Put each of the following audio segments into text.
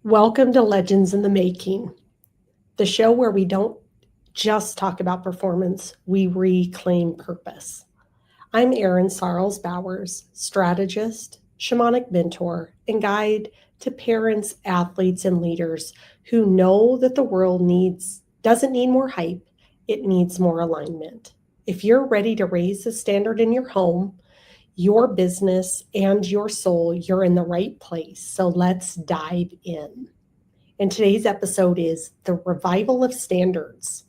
Welcome to Legends in the Making, the show where we don't just talk about performance, we reclaim purpose. I'm Erin Sarles Bowers, strategist, shamanic mentor, and guide to parents, athletes, and leaders who know that the world doesn't need more hype, it needs more alignment. If you're ready to raise the standard in your home, your business, and your soul, you're in the right place. So let's dive in. And today's episode is the revival of standards,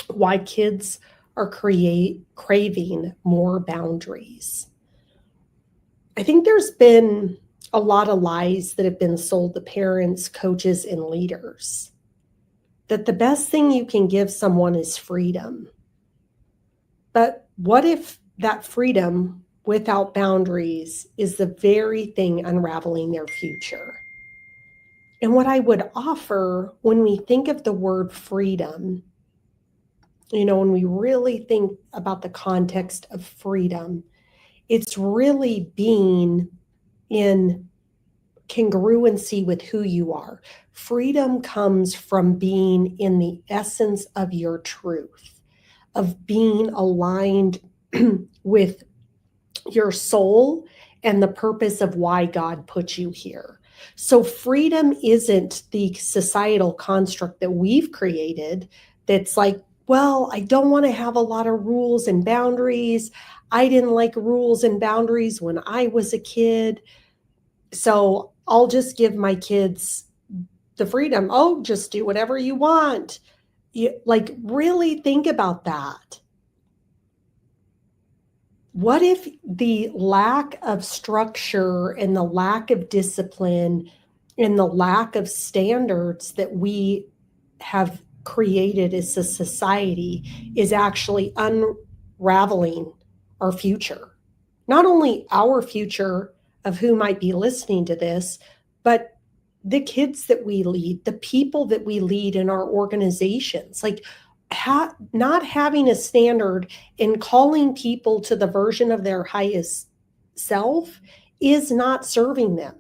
why kids are craving more boundaries. I think there's been a lot of lies that have been sold to parents, coaches, and leaders that the best thing you can give someone is freedom. But what if that freedom without boundaries is the very thing unraveling their future? And what I would offer when we think of the word freedom, when we really think about the context of freedom, it's really being in congruency with who you are. Freedom comes from being in the essence of your truth, of being aligned with your soul and the purpose of why God put you here. So freedom isn't the societal construct that we've created that's like, well, I don't want to have a lot of rules and boundaries. I didn't like rules and boundaries when I was a kid. So I'll just give my kids the freedom. Oh, just do whatever you want. Really think about that. What if the lack of structure and the lack of discipline and the lack of standards that we have created as a society is actually unraveling our future? Not only our future of who might be listening to this, but the kids that we lead, the people that we lead in our organizations. Not having a standard and calling people to the version of their highest self is not serving them.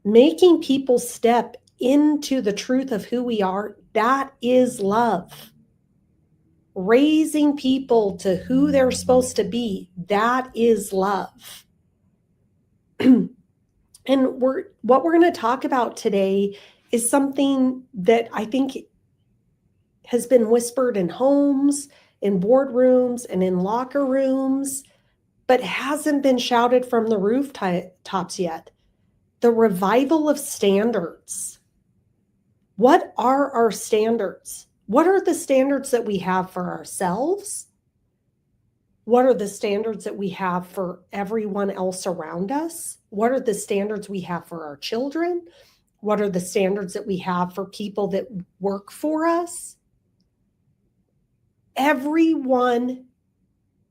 Making people step into the truth of who we are, that is love. Raising people to who they're supposed to be, that is love. And what we're going to talk about today is something that I think has been whispered in homes, in boardrooms, and in locker rooms, but hasn't been shouted from the rooftops yet. The revival of standards. What are our standards? What are the standards that we have for ourselves? What are the standards that we have for everyone else around us? What are the standards we have for our children? What are the standards that we have for people that work for us? Everyone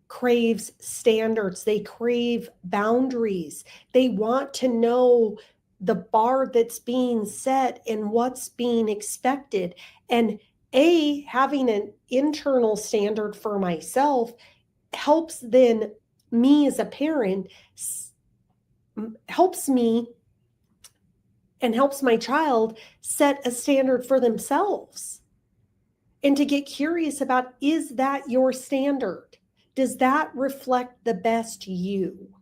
craves standards. They crave boundaries. They want to know the bar that's being set and what's being expected. And having an internal standard for myself helps then me as a parent, helps me and helps my child set a standard for themselves. And to get curious about, is that your standard? Does that reflect the best you?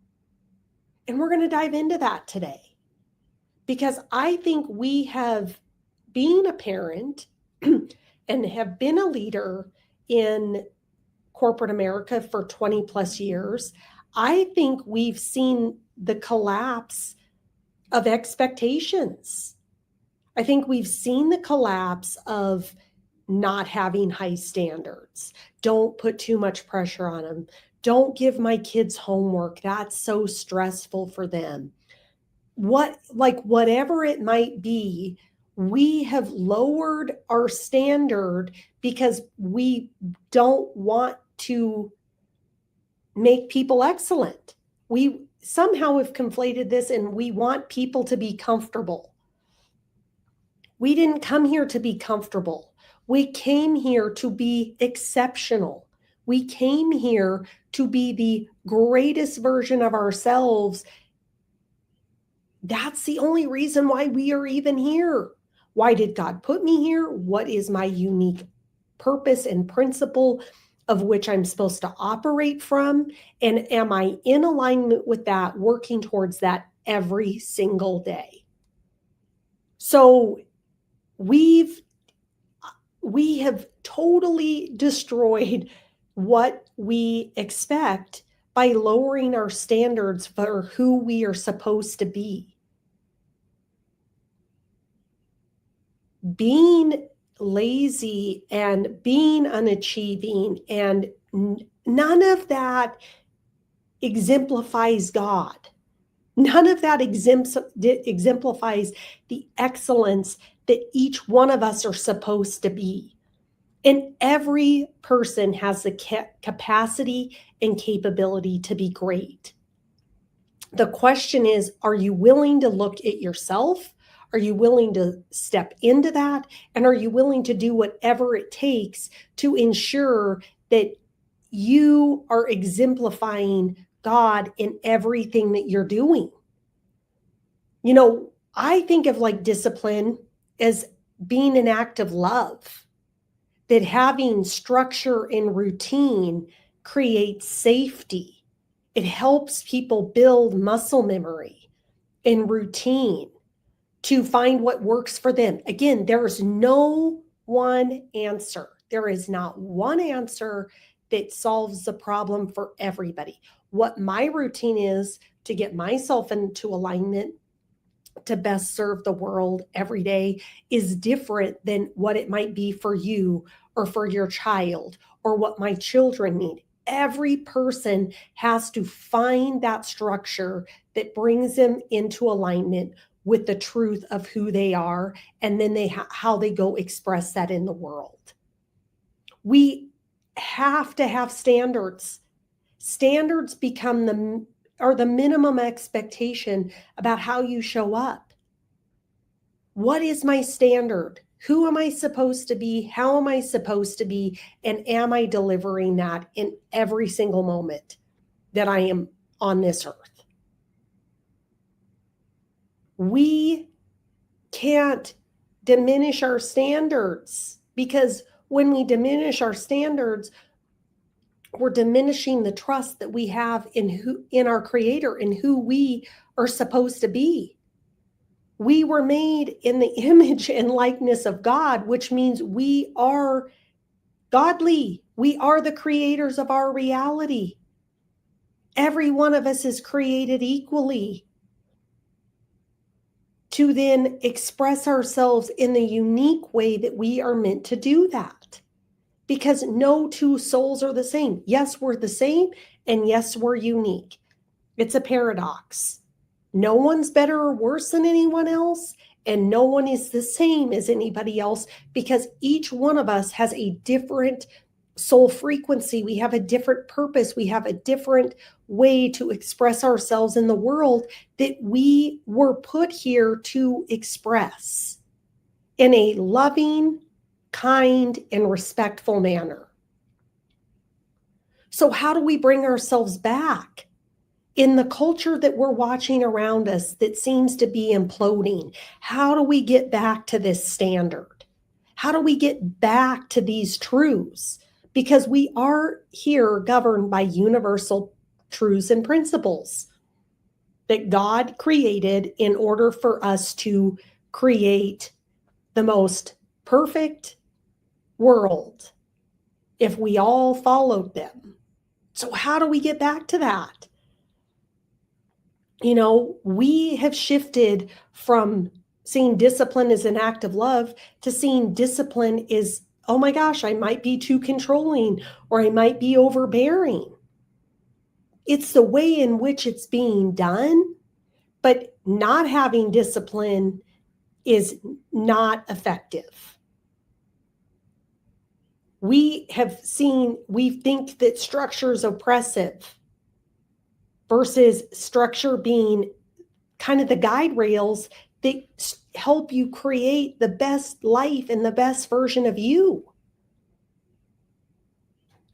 And we're going to dive into that today. Because I think we have been a parent and have been a leader in corporate America for 20 plus years. I think we've seen the collapse of expectations. I think we've seen the collapse of not having high standards. Don't put too much pressure on them. Don't give my kids homework. That's so stressful for them. Whatever it might be, we have lowered our standard because we don't want to make people excellent. We somehow have conflated this and we want people to be comfortable. We didn't come here to be comfortable. We came here to be exceptional. We came here to be the greatest version of ourselves That's the only reason why we are even here. Why did God put me here? What is my unique purpose and principle of which I'm supposed to operate from? And am I in alignment with that, working towards that every single day? So we have totally destroyed what we expect by lowering our standards for who we are supposed to be. Being lazy and being unachieving, and none of that exemplifies God. None of that exemplifies the excellence that each one of us are supposed to be. And every person has the capacity and capability to be great. The question is, are you willing to look at yourself? Are you willing to step into that? And are you willing to do whatever it takes to ensure that you are exemplifying God in everything that you're doing? You know, I think of like discipline as being an act of love, that having structure and routine creates safety. It helps people build muscle memory and routine to find what works for them. Again, there is no one answer. There is not one answer that solves the problem for everybody. What my routine is to get myself into alignment to best serve the world every day is different than what it might be for you or for your child or what my children need. Every person has to find that structure that brings them into alignment with the truth of who they are, and then how they go express that in the world. We have to have standards. Standards become the minimum expectation about how you show up. What is my standard? Who am I supposed to be? How am I supposed to be? And am I delivering that in every single moment that I am on this earth? We can't diminish our standards, because when we diminish our standards, we're diminishing the trust that we have in our Creator and who we are supposed to be. We were made in the image and likeness of God, which means we are godly. We are the creators of our reality. Every one of us is created equally to then express ourselves in the unique way that we are meant to do that. Because no two souls are the same. Yes, we're the same, and yes, we're unique. It's a paradox. No one's better or worse than anyone else, and no one is the same as anybody else, because each one of us has a different soul frequency. We have a different purpose. We have a different way to express ourselves in the world that we were put here to express in a loving, kind, and respectful manner. So how do we bring ourselves back? In the culture that we're watching around us that seems to be imploding, how do we get back to this standard? How do we get back to these truths? Because we are here governed by universal truths and principles that God created in order for us to create the most perfect world if we all followed them. So how do we get back to that? You know, we have shifted from seeing discipline as an act of love to seeing discipline is, oh my gosh, I might be too controlling or I might be overbearing. It's the way in which it's being done, but not having discipline is not effective. We think that structure is oppressive versus structure being kind of the guide rails that help you create the best life and the best version of you.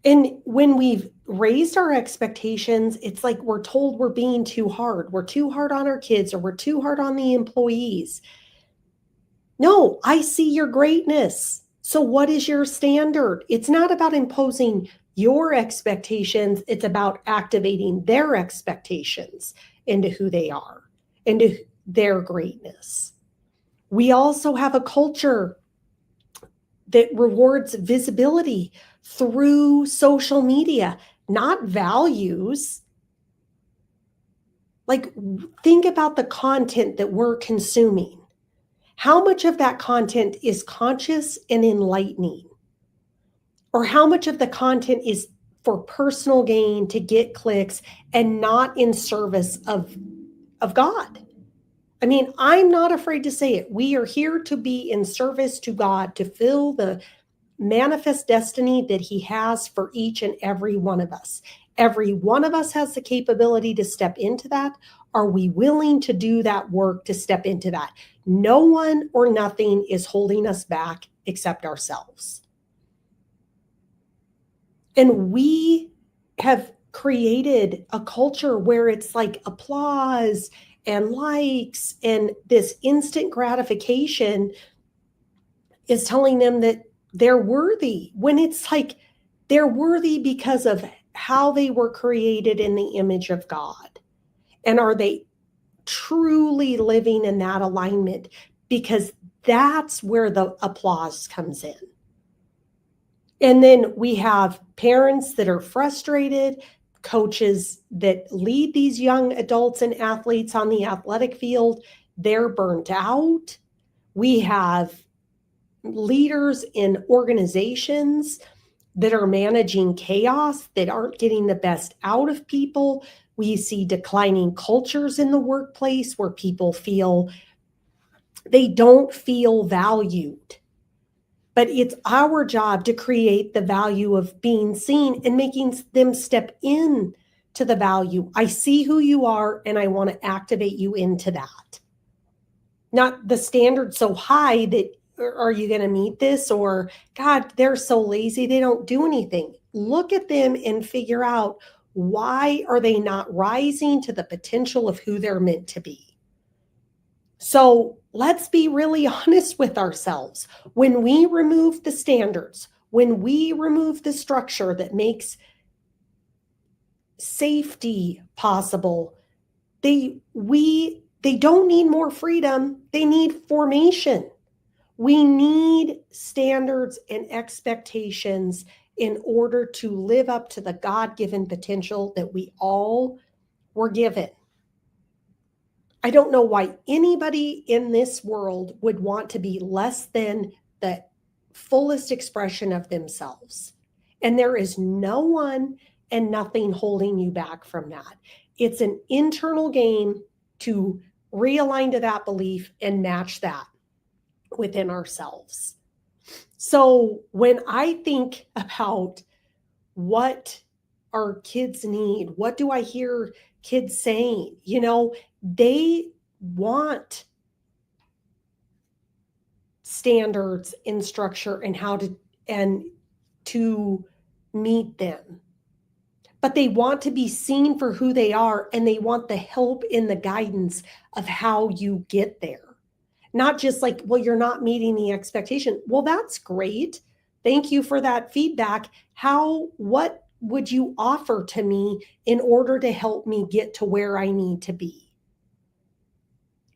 And when we've raised our expectations, it's like we're told we're being too hard. We're too hard on our kids, or we're too hard on the employees. No, I see your greatness. So what is your standard? It's not about imposing your expectations. It's about activating their expectations into who they are, into their greatness. We also have a culture that rewards visibility through social media, not values. Like, think about the content that we're consuming. How much of that content is conscious and enlightening? Or how much of the content is for personal gain to get clicks and not in service of God? I mean, I'm not afraid to say it. We are here to be in service to God, to fill the manifest destiny that He has for each and every one of us. Every one of us has the capability to step into that. Are we willing to do that work to step into that? No one or nothing is holding us back except ourselves. And we have created a culture where it's like applause and likes, and this instant gratification is telling them that they're worthy, when it's like they're worthy because of how they were created in the image of God. And are they truly living in that alignment? Because that's where the applause comes in. And then we have parents that are frustrated, coaches that lead these young adults and athletes on the athletic field, they're burnt out. We have leaders in organizations that are managing chaos, that aren't getting the best out of people. We see declining cultures in the workplace where people feel they don't feel valued. But it's our job to create the value of being seen and making them step in to the value. I see who you are and I want to activate you into that. Not the standard so high that, are you going to meet this? Or, God, they're so lazy, they don't do anything. Look at them and figure out, why are they not rising to the potential of who they're meant to be? So let's be really honest with ourselves. When we remove the standards, when we remove the structure that makes safety possible, they don't need more freedom, they need formation. We need standards and expectations in order to live up to the God-given potential that we all were given. I don't know why anybody in this world would want to be less than the fullest expression of themselves. And there is no one and nothing holding you back from that. It's an internal game to realign to that belief and match that within ourselves. So when I think about what our kids need, what do I hear kids saying? They want standards and structure and how to meet them. But they want to be seen for who they are, and they want the help in the guidance of how you get there. Not just like, well, you're not meeting the expectation. Well, that's great. Thank you for that feedback. What would you offer to me in order to help me get to where I need to be?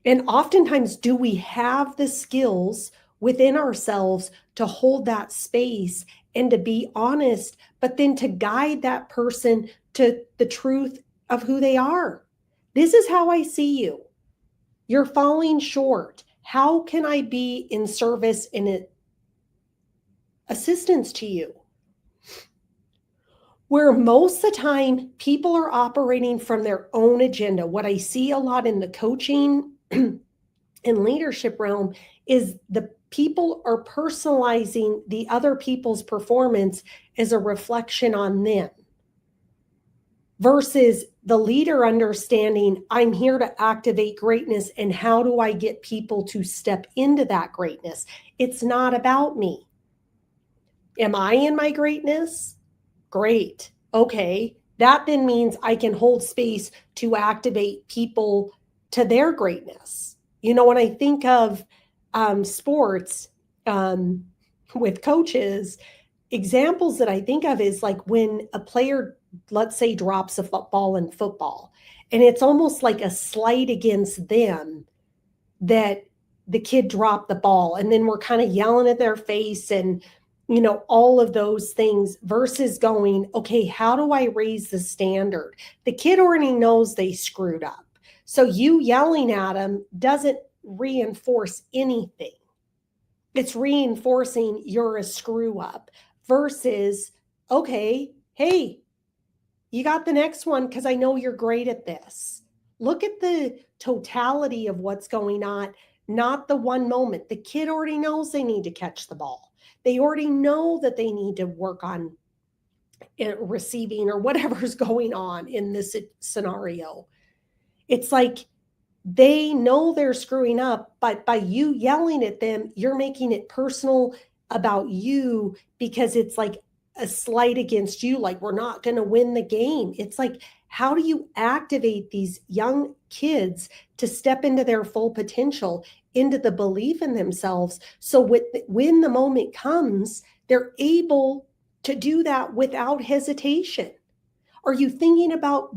And oftentimes, do we have the skills within ourselves to hold that space and to be honest, but then to guide that person to the truth of who they are? This is how I see you. You're falling short. How can I be in service and assistance to you? Where most of the time people are operating from their own agenda. What I see a lot in the coaching and leadership realm is the people are personalizing the other people's performance as a reflection on them, versus the leader understanding, I'm here to activate greatness, and how do I get people to step into that greatness? It's not about me. Am I in my greatness? Great. Okay. That then means I can hold space to activate people to their greatness. When I think of sports with coaches, examples that I think of is like when a player, let's say, drops a football in football, and it's almost like a slight against them that the kid dropped the ball, and then we're kind of yelling at their face and all of those things versus going, okay, how do I raise the standard? The kid already knows they screwed up. So you yelling at them doesn't reinforce anything. It's reinforcing you're a screw up versus, okay, hey, you got the next one because I know you're great at this. Look at the totality of what's going on, not the one moment. The kid already knows they need to catch the ball. They already know that they need to work on receiving or whatever's going on in this scenario. It's like they know they're screwing up, but by you yelling at them, you're making it personal about you because it's like a slight against you, like we're not going to win the game. It's like, how do you activate these young kids to step into their full potential, into the belief in themselves? So when the moment comes, they're able to do that without hesitation. Are you thinking about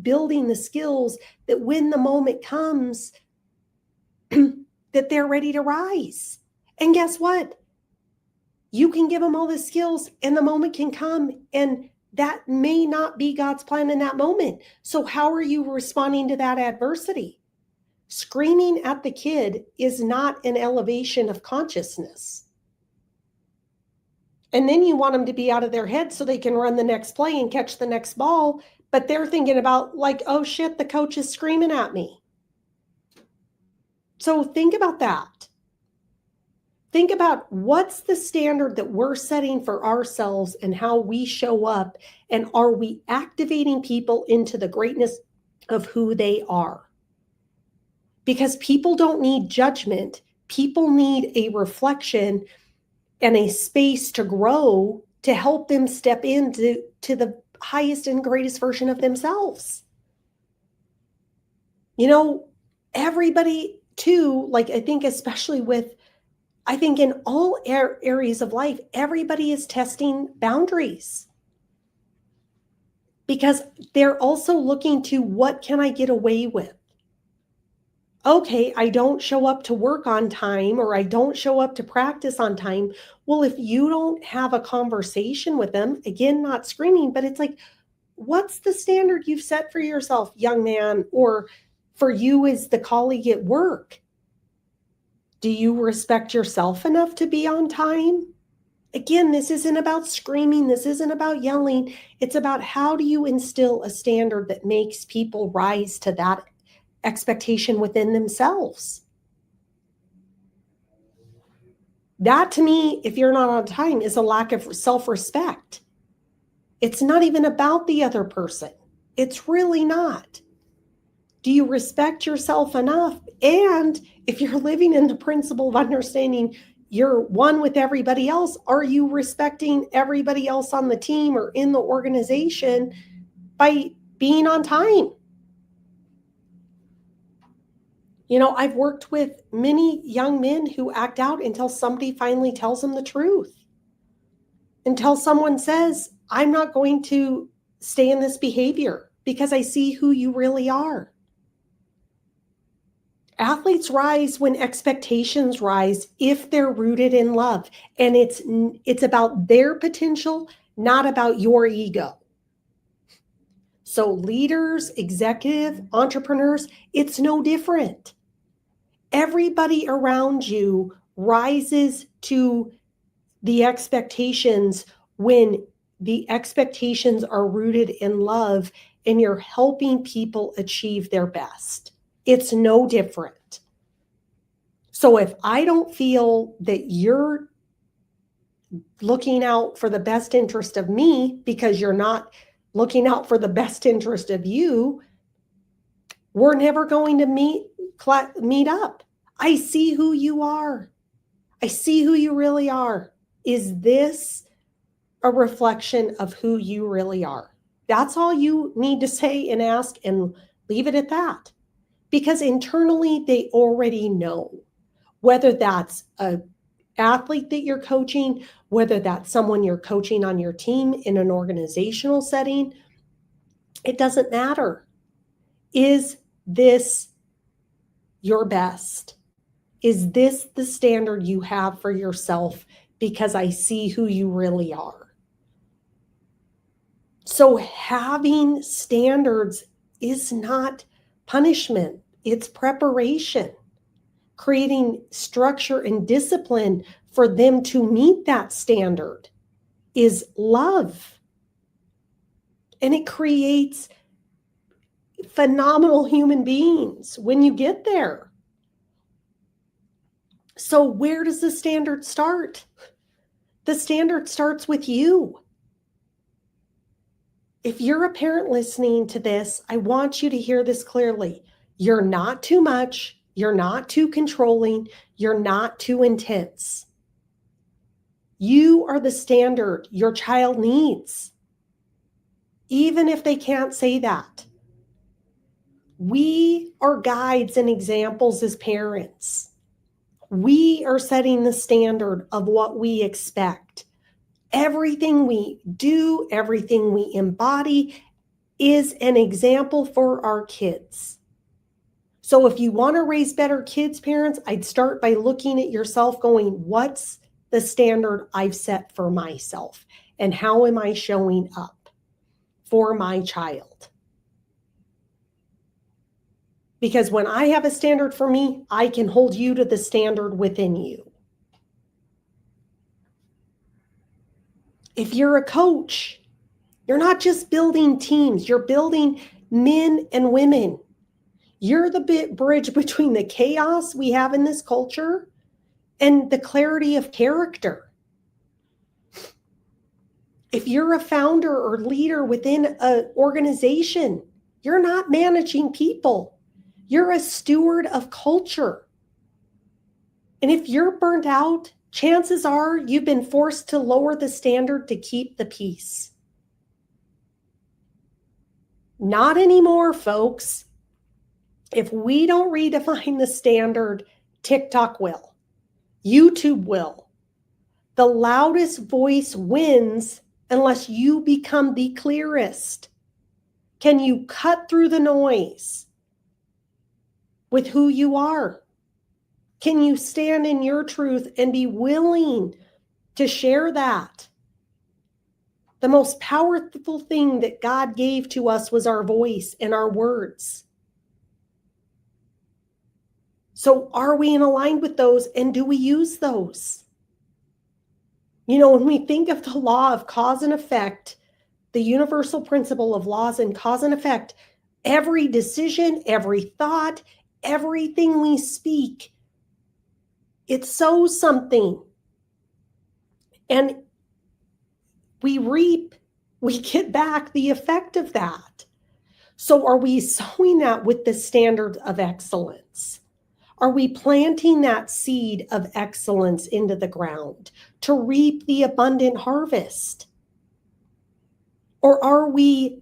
building the skills that when the moment comes, that they're ready to rise? And guess what? You can give them all the skills and the moment can come, and that may not be God's plan in that moment. So how are you responding to that adversity? Screaming at the kid is not an elevation of consciousness. And then you want them to be out of their head so they can run the next play and catch the next ball. But they're thinking about like, oh shit, the coach is screaming at me. So think about that. Think about what's the standard that we're setting for ourselves and how we show up. And are we activating people into the greatness of who they are? Because people don't need judgment. People need a reflection and a space to grow to help them step into the highest and greatest version of themselves. Everybody too, like I think especially in all areas of life, everybody is testing boundaries because they're also looking to what can I get away with? Okay, I don't show up to work on time or I don't show up to practice on time. Well, if you don't have a conversation with them, again, not screaming, but it's like, what's the standard you've set for yourself, young man, or for you as the colleague at work? Do you respect yourself enough to be on time? Again, this isn't about screaming. This isn't about yelling. It's about how do you instill a standard that makes people rise to that expectation within themselves. That to me, if you're not on time, is a lack of self-respect. It's not even about the other person. It's really not. Do you respect yourself enough? And if you're living in the principle of understanding you're one with everybody else, are you respecting everybody else on the team or in the organization by being on time? I've worked with many young men who act out until somebody finally tells them the truth. Until someone says, I'm not going to stay in this behavior because I see who you really are. Athletes rise when expectations rise if they're rooted in love. And it's about their potential, not about your ego. So leaders, executive, entrepreneurs, it's no different. Everybody around you rises to the expectations when the expectations are rooted in love and you're helping people achieve their best. It's no different. So if I don't feel that you're looking out for the best interest of me because you're not looking out for the best interest of you, we're never going to meet up. I see who you are. I see who you really are. Is this a reflection of who you really are? That's all you need to say and ask, and leave it at that. Because internally, they already know, whether that's an athlete that you're coaching, whether that's someone you're coaching on your team in an organizational setting, it doesn't matter. Is this your best? Is this the standard you have for yourself? Because I see who you really are. So having standards is not punishment, it's preparation. Creating structure and discipline for them to meet that standard is love. And it creates phenomenal human beings when you get there. So where does the standard start? The standard starts with you. If you're a parent listening to this, I want you to hear this clearly. You're not too much. You're not too controlling. You're not too intense. You are the standard your child needs, even if they can't say that. We are guides and examples as parents. We are setting the standard of what we expect. Everything we do, everything we embody is an example for our kids. So if you want to raise better kids, parents, I'd start by looking at yourself going, what's the standard I've set for myself? And how am I showing up for my child? Because when I have a standard for me, I can hold you to the standard within you. If you're a coach, you're not just building teams, you're building men and women. You're the bridge between the chaos we have in this culture and the clarity of character. If you're a founder or leader within an organization, you're not managing people. You're a steward of culture. And if you're burnt out, chances are you've been forced to lower the standard to keep the peace. Not anymore, folks. If we don't redefine the standard, TikTok will. YouTube will. The loudest voice wins unless you become the clearest. Can you cut through the noise with who you are? Can you stand in your truth and be willing to share that? The most powerful thing that God gave to us was our voice and our words. So are we in aligned with those, and do we use those? You know, when we think of the law of cause and effect, the universal principle of laws and cause and effect, every decision, every thought, everything we speak, it sows something. And we reap, we get back the effect of that. So are we sowing that with the standard of excellence? Are we planting that seed of excellence into the ground to reap the abundant harvest? Or are we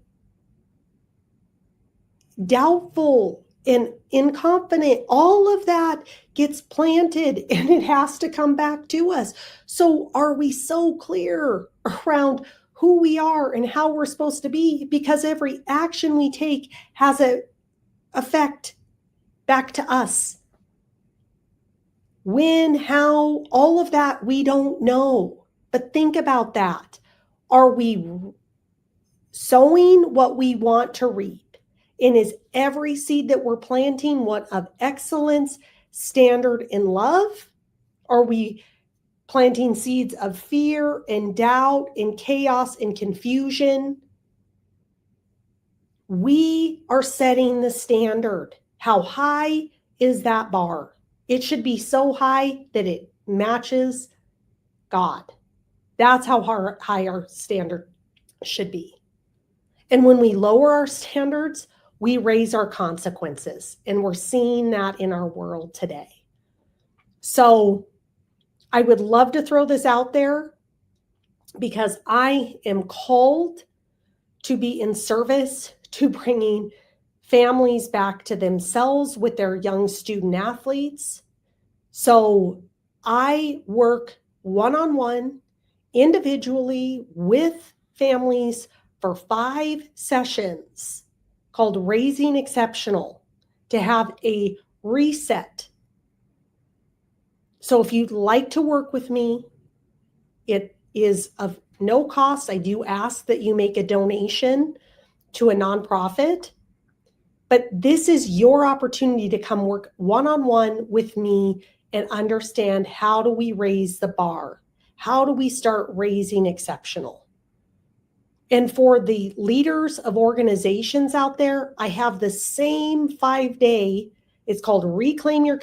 doubtful and inconfident? All of that gets planted and it has to come back to us. So are we so clear around who we are and how we're supposed to be? Because every action we take has an effect back to us. When, how, all of that, we don't know. But think about that. Are we sowing what we want to reap? And is every seed that we're planting one of excellence, standard, and love? Are we planting seeds of fear and doubt and chaos and confusion? We are setting the standard. How high is that bar? It should be so high that it matches God. That's how high our standard should be. And when we lower our standards, we raise our consequences. And we're seeing that in our world today. So I would love to throw this out there. because I am called to be in service to bringing families back to themselves with their young student athletes. So I work one-on-one individually with families for 5 sessions called Raising Exceptional to have a reset. So if you'd like to work with me, it is of no cost. I do ask that you make a donation to a nonprofit, but this is your opportunity to come work one-on-one with me and understand, how do we raise the bar? How do we start raising exceptional? And for the leaders of organizations out there, I have the same 5-day, it's called Reclaim Your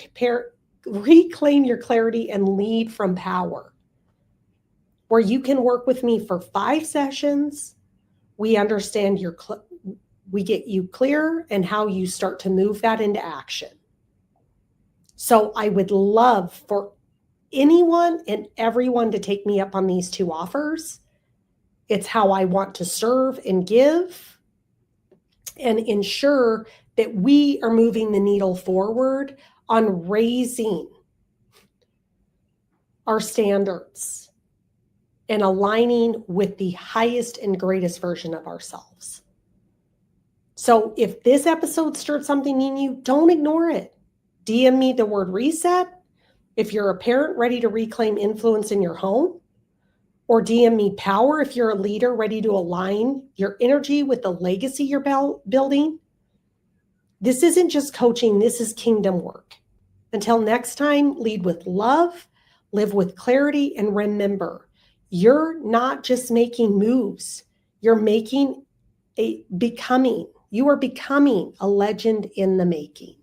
Clarity and Lead from Power, where you can work with me for 5 sessions. We understand we get you clear and how you start to move that into action. So I would love for anyone and everyone to take me up on these 2 offers. It's how I want to serve and give and ensure that we are moving the needle forward on raising our standards and aligning with the highest and greatest version of ourselves. So if this episode stirred something in you, don't ignore it. DM me the word reset if you're a parent ready to reclaim influence in your home, or DM me power if you're a leader ready to align your energy with the legacy you're building. This isn't just coaching, this is kingdom work. Until next time, lead with love, live with clarity, and remember, you're not just making moves, you're becoming a legend in the making.